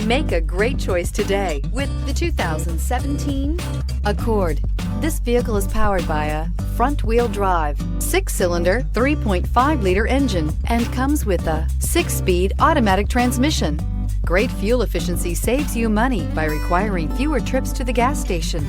Make a great choice today with the 2017 Accord. This vehicle is powered by a front-wheel drive, 6-cylinder, 3.5-liter engine, and comes with a 6-speed automatic transmission. Great fuel efficiency saves you money by requiring fewer trips to the gas station.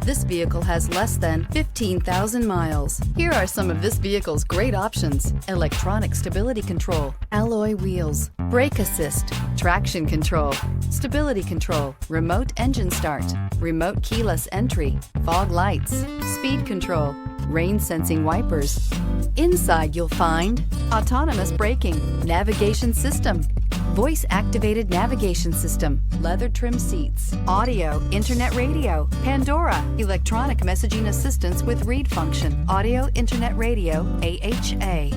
This vehicle has less than 15,000 miles. Here are some of this vehicle's great options: electronic stability control, alloy wheels, brake assist, traction control, stability control, remote engine start, remote keyless entry, fog lights, speed control, rain sensing wipers. Inside you'll find autonomous braking, navigation system, voice-activated navigation system, leather trim seats, audio, internet radio, Pandora, electronic messaging assistance with read function, audio, internet radio, AHA.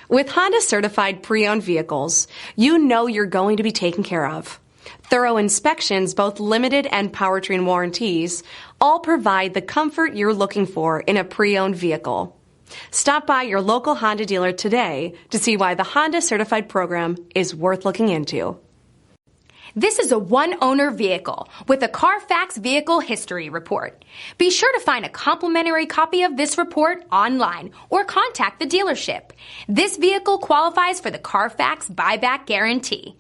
With Honda certified pre-owned vehicles, you know you're going to be taken care of. Thorough inspections, both limited and powertrain warranties, all provide the comfort you're looking for in a pre-owned vehicle. Stop by your local Honda dealer today to see why the Honda Certified program is worth looking into. This is a one-owner vehicle with a Carfax Vehicle History Report. Be sure to find a complimentary copy of this report online or contact the dealership. This vehicle qualifies for the Carfax Buyback Guarantee.